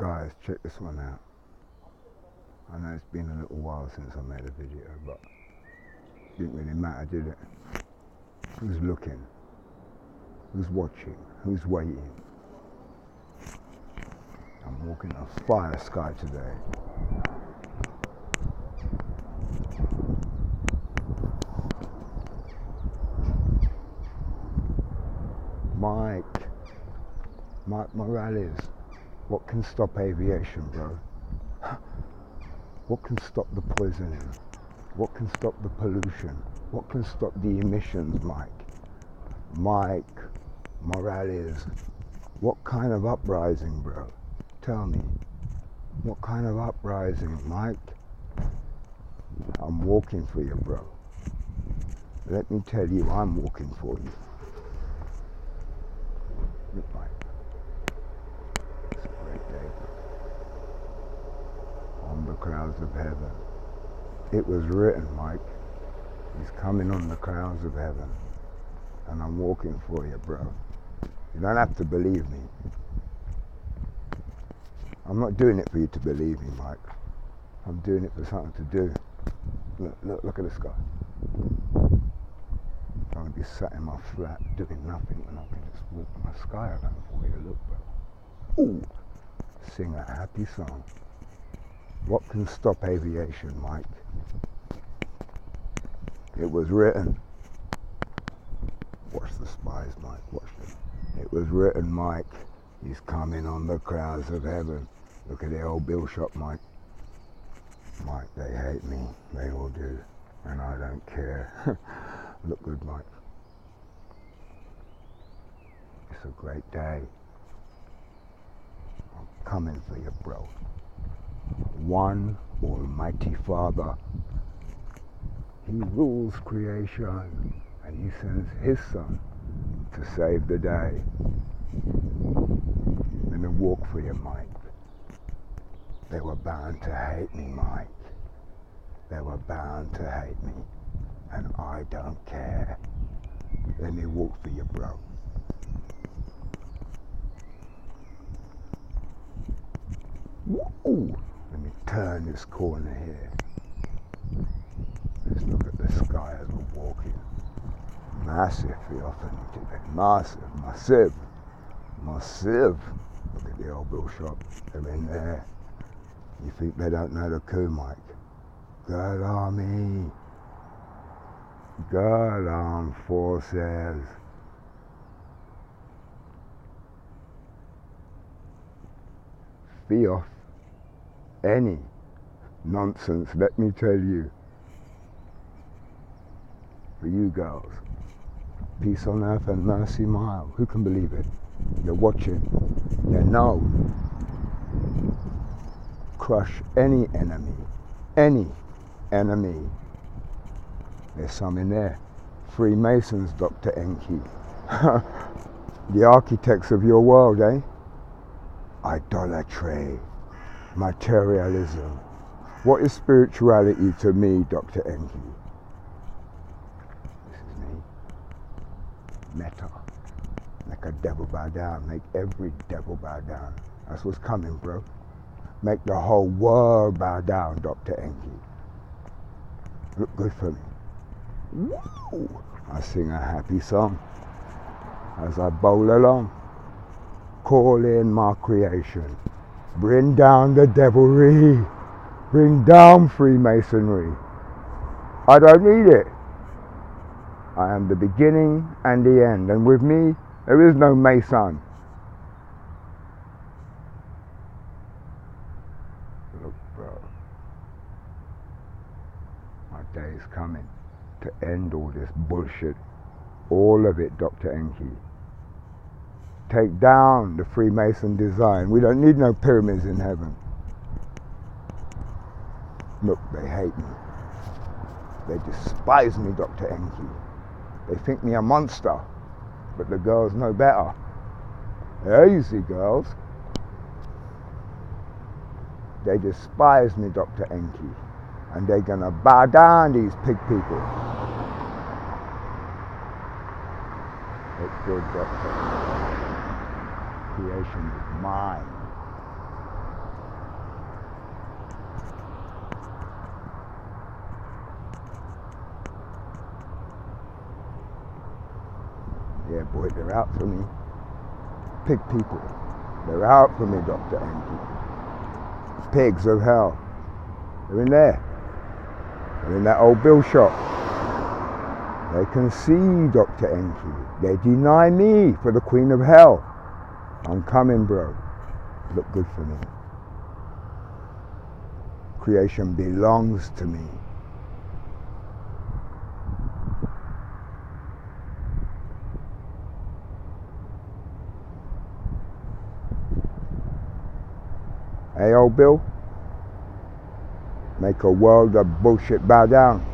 Guys, check this one out. I know it's been a little while since I made a video, but it didn't really matter, did it? Who's looking? Who's watching? Who's waiting? I'm walking a fire sky today. Mike Morales, what can stop aviation, bro? What can stop the poisoning? What can stop the pollution? What can stop the emissions, Mike? Mike Morales, what kind of uprising, bro? Tell me, what kind of uprising, Mike? I'm walking for you, bro. Let me tell you, I'm walking for you. Look, Mike. It's a great day, bro. On the clouds of heaven. It was written, Mike. He's coming on the clouds of heaven. And I'm walking for you, bro. You don't have to believe me. I'm not doing it for you to believe me, Mike. I'm doing it for something to do. Look at the sky. I'm going to be sat in my flat doing nothing when I can just walk my sky around for you. Look, bro. Ooh. Sing a happy song. What can stop aviation, Mike? It was written. Watch the spies, Mike. Watch them. It was written, Mike. He's coming on the clouds of heaven. Look at the old bill shop, Mike. Mike, they hate me. They all do. And I don't care. Look good, Mike. It's a great day. I'm coming for you, bro. One Almighty Father. He rules creation, and he sends his son to save the day. Let me walk for you, Mike. They were bound to hate me, Mike. They were bound to hate me, and I don't care. Let me walk for you, bro. Woo! Let me turn this corner here. Let's look at the sky as we're walking. Massive theophany today. Massive. Look at the old bill shop. They're in there. You think they don't know the coup, Mike? Good army. Good armed forces. Theoph. Any nonsense, let me tell you. For you girls. Peace on earth and mercy mild. Who can believe it? You're watching. You know. Crush any enemy. Any enemy. There's some in there. Freemasons, Dr. Enki. The architects of your world, eh? Idolatry. Materialism. What is spirituality to me, Dr. Enki? This is me. Metta. Make a devil bow down. Make every devil bow down. That's what's coming, bro. Make the whole world bow down, Dr. Enki. Look good for me. Woo! I sing a happy song as I bowl along. Call in my creation. Bring down the devilry. Bring down Freemasonry. I don't need it. I am the beginning and the end. And with me, there is no Mason. Look, bro. My day is coming to end all this bullshit. All of it, Dr. Enki. Take down the Freemason design. We don't need no pyramids in heaven. Look, they hate me. They despise me, Dr. Enki. They think me a monster, but the girls know better. Easy, girls. They despise me, Dr. Enki, and they're gonna bow down these pig people. It's good, Doctor. Creation is mine. Yeah, boy, they're out for me. Pig people, they're out for me, Dr. Angel. Pigs of hell. They're in there. They're in that old bill shop. They can see Dr. Angel. They deny me for the Queen of Hell. I'm coming, bro. Look good for me. Creation belongs to me. Hey, old Bill, make a world of bullshit bow down.